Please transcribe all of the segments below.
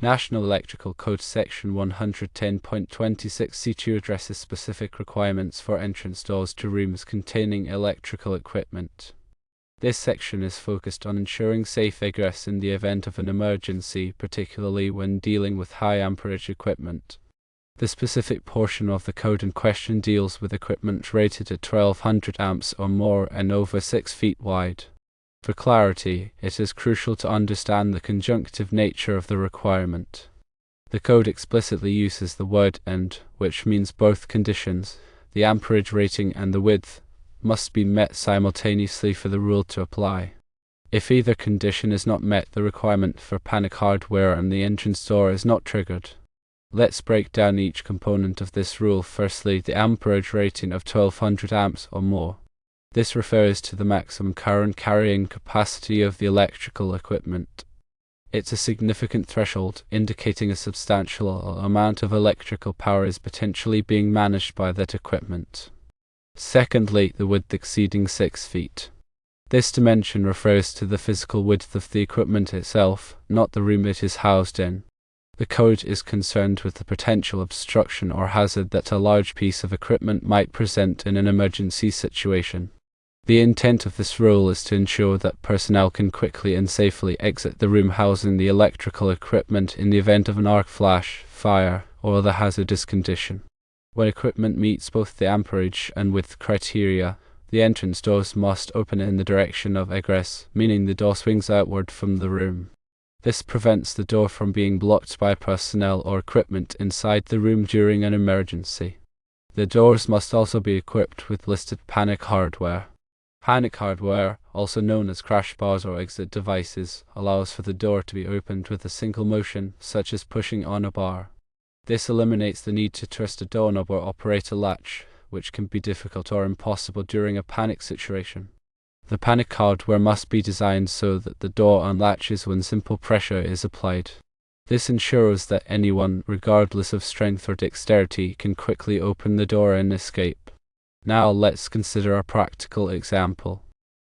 National Electrical Code Section 110.26 C2 addresses specific requirements for entrance doors to rooms containing electrical equipment. This section is focused on ensuring safe egress in the event of an emergency, particularly when dealing with high amperage equipment. The specific portion of the code in question deals with equipment rated at 1200 amps or more and over 6 feet wide. For clarity, it is crucial to understand the conjunctive nature of the requirement. The code explicitly uses the word "and", which means both conditions, the amperage rating and the width, must be met simultaneously for the rule to apply. If either condition is not met, the requirement for panic hardware and the entrance door is not triggered. Let's break down each component of this rule. Firstly, the amperage rating of 1200 amps or more. This refers to the maximum current carrying capacity of the electrical equipment. It's a significant threshold, indicating a substantial amount of electrical power is potentially being managed by that equipment. Secondly, the width exceeding 6 feet. This dimension refers to the physical width of the equipment itself, not the room it is housed in. The code is concerned with the potential obstruction or hazard that a large piece of equipment might present in an emergency situation. The intent of this rule is to ensure that personnel can quickly and safely exit the room housing the electrical equipment in the event of an arc flash, fire, or other hazardous condition. When equipment meets both the amperage and width criteria, the entrance doors must open in the direction of egress, meaning the door swings outward from the room. This prevents the door from being blocked by personnel or equipment inside the room during an emergency. The doors must also be equipped with listed panic hardware. Panic hardware, also known as crash bars or exit devices, allows for the door to be opened with a single motion, such as pushing on a bar. This eliminates the need to twist a doorknob or operate a latch, which can be difficult or impossible during a panic situation. The panic hardware must be designed so that the door unlatches when simple pressure is applied. This ensures that anyone, regardless of strength or dexterity, can quickly open the door and escape. Now let's consider a practical example.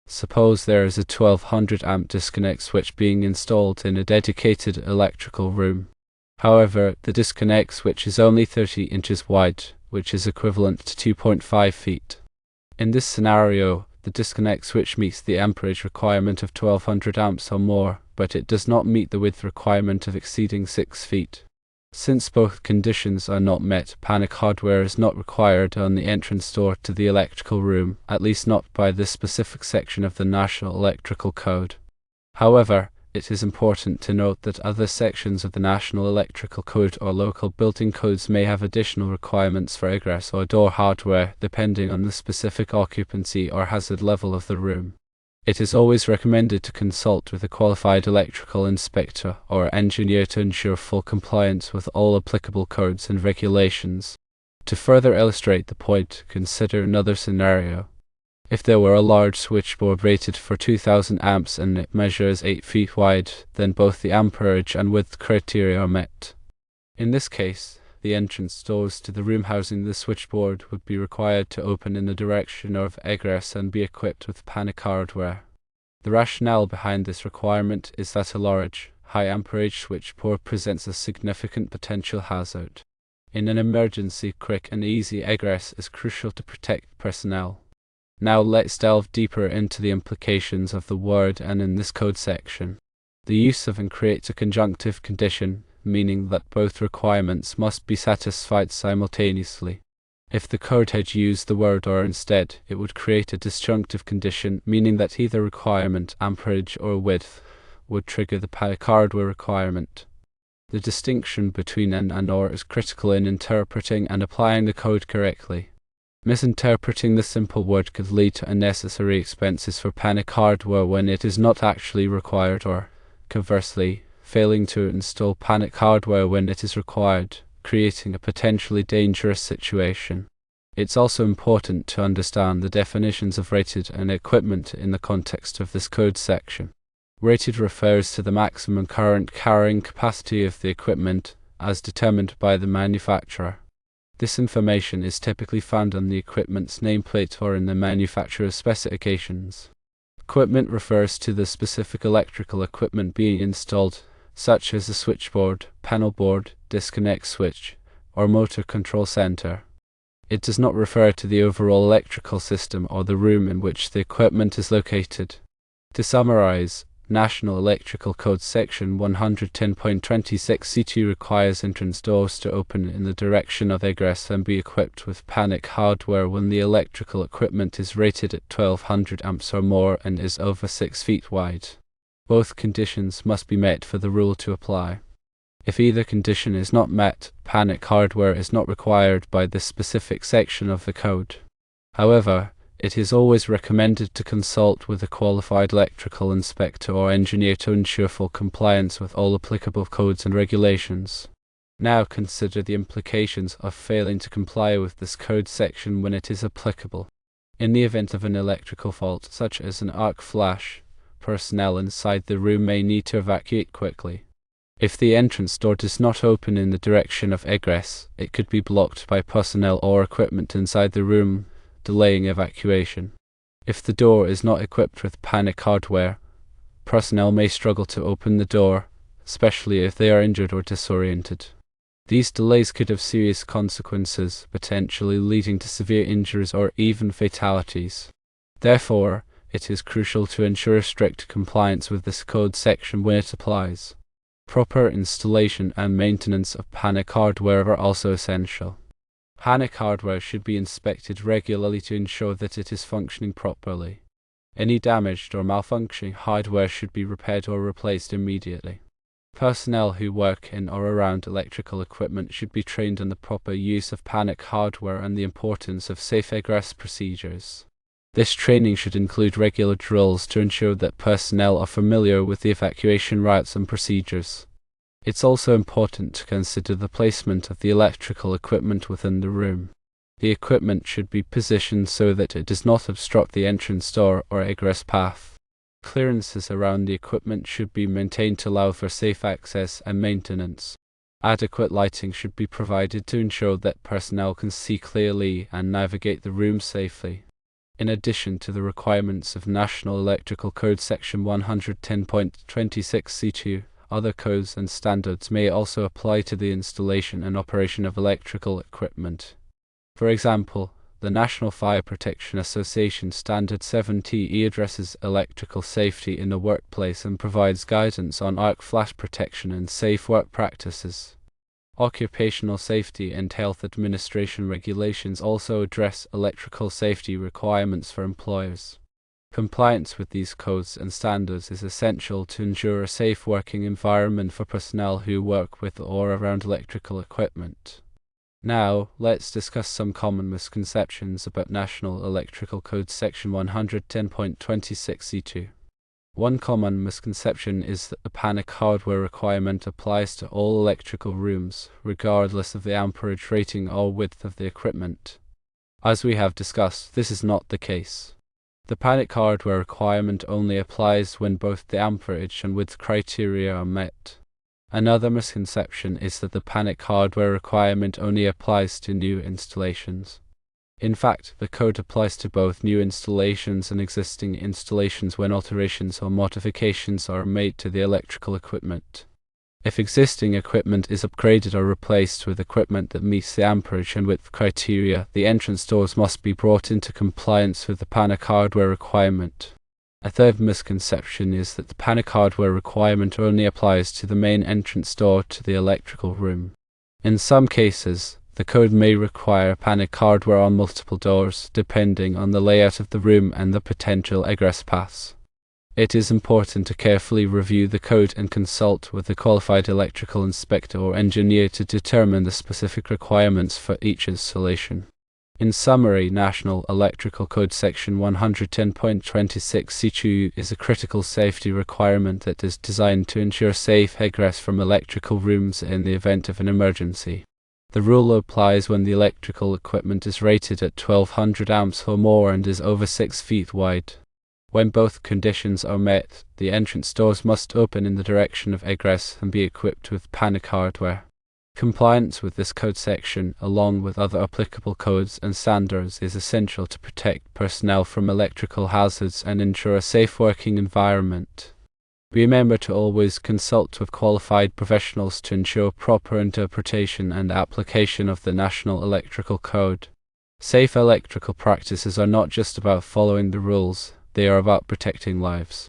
Suppose there is a 1200 amp disconnect switch being installed in a dedicated electrical room. However, the disconnect switch is only 30 inches wide, which is equivalent to 2.5 feet. In this scenario, the disconnect switch meets the amperage requirement of 1200 amps or more, but it does not meet the width requirement of exceeding 6 feet. Since both conditions are not met, panic hardware is not required on the entrance door to the electrical room, at least not by this specific section of the National Electrical Code. However, it is important to note that other sections of the National Electrical Code or local building codes may have additional requirements for egress or door hardware depending on the specific occupancy or hazard level of the room. It is always recommended to consult with a qualified electrical inspector or engineer to ensure full compliance with all applicable codes and regulations. To further illustrate the point, consider another scenario. If there were a large switchboard rated for 2000 amps and it measures 8 feet wide, then both the amperage and width criteria are met. In this case, the entrance doors to the room housing the switchboard would be required to open in the direction of egress and be equipped with panic hardware. The rationale behind this requirement is that a large, high amperage switchboard presents a significant potential hazard. In an emergency, quick and easy egress is crucial to protect personnel. Now let's delve deeper into the implications of the word "and" in this code section. The use of "and" creates a conjunctive condition, meaning that both requirements must be satisfied simultaneously. If the code had used the word "or" instead, it would create a disjunctive condition, meaning that either requirement, amperage or width, would trigger the panic hardware requirement. The distinction between "and" "or" is critical in interpreting and applying the code correctly. Misinterpreting the simple word could lead to unnecessary expenses for panic hardware when it is not actually required, or, conversely, failing to install panic hardware when it is required, creating a potentially dangerous situation. It's also important to understand the definitions of rated and equipment in the context of this code section. Rated refers to the maximum current carrying capacity of the equipment, as determined by the manufacturer. This information is typically found on the equipment's nameplate or in the manufacturer's specifications. Equipment refers to the specific electrical equipment being installed, such as a switchboard, panel board, disconnect switch, or motor control center. It does not refer to the overall electrical system or the room in which the equipment is located. To summarize, National Electrical Code Section 110.26C2 requires entrance doors to open in the direction of egress and be equipped with panic hardware when the electrical equipment is rated at 1200 amps or more and is over 6 feet wide. Both conditions must be met for the rule to apply. If either condition is not met, panic hardware is not required by this specific section of the code. However, it is always recommended to consult with a qualified electrical inspector or engineer to ensure full compliance with all applicable codes and regulations. Now consider the implications of failing to comply with this code section when it is applicable. In the event of an electrical fault, such as an arc flash, personnel inside the room may need to evacuate quickly. If the entrance door does not open in the direction of egress, it could be blocked by personnel or equipment inside the room, delaying evacuation. If the door is not equipped with panic hardware, personnel may struggle to open the door, especially if they are injured or disoriented. These delays could have serious consequences, potentially leading to severe injuries or even fatalities. Therefore, it is crucial to ensure strict compliance with this code section when it applies. Proper installation and maintenance of panic hardware are also essential. Panic hardware should be inspected regularly to ensure that it is functioning properly. Any damaged or malfunctioning hardware should be repaired or replaced immediately. Personnel who work in or around electrical equipment should be trained on the proper use of panic hardware and the importance of safe egress procedures. This training should include regular drills to ensure that personnel are familiar with the evacuation routes and procedures. It's also important to consider the placement of the electrical equipment within the room. The equipment should be positioned so that it does not obstruct the entrance door or egress path. Clearances around the equipment should be maintained to allow for safe access and maintenance. Adequate lighting should be provided to ensure that personnel can see clearly and navigate the room safely. In addition to the requirements of National Electrical Code Section 110.26C2, other codes and standards may also apply to the installation and operation of electrical equipment. For example, the National Fire Protection Association Standard 70E addresses electrical safety in the workplace and provides guidance on arc flash protection and safe work practices. Occupational Safety and Health Administration regulations also address electrical safety requirements for employers. Compliance with these codes and standards is essential to ensure a safe working environment for personnel who work with or around electrical equipment. Now, let's discuss some common misconceptions about National Electrical Code Section 110.26C2. One common misconception is that the panic hardware requirement applies to all electrical rooms, regardless of the amperage rating or width of the equipment. As we have discussed, this is not the case. The panic hardware requirement only applies when both the amperage and width criteria are met. Another misconception is that the panic hardware requirement only applies to new installations. In fact, the code applies to both new installations and existing installations when alterations or modifications are made to the electrical equipment. If existing equipment is upgraded or replaced with equipment that meets the amperage and width criteria, the entrance doors must be brought into compliance with the panic hardware requirement. A third misconception is that the panic hardware requirement only applies to the main entrance door to the electrical room. In some cases, the code may require panic hardware on multiple doors, depending on the layout of the room and the potential egress paths. It is important to carefully review the code and consult with a qualified electrical inspector or engineer to determine the specific requirements for each installation. In summary, National Electrical Code Section 110.26C2 is a critical safety requirement that is designed to ensure safe egress from electrical rooms in the event of an emergency. The rule applies when the electrical equipment is rated at 1200 amps or more and is over 6 feet wide. When both conditions are met, the entrance doors must open in the direction of egress and be equipped with panic hardware. Compliance with this code section, along with other applicable codes and standards, is essential to protect personnel from electrical hazards and ensure a safe working environment. Remember to always consult with qualified professionals to ensure proper interpretation and application of the National Electrical Code. Safe electrical practices are not just about following the rules, they are about protecting lives.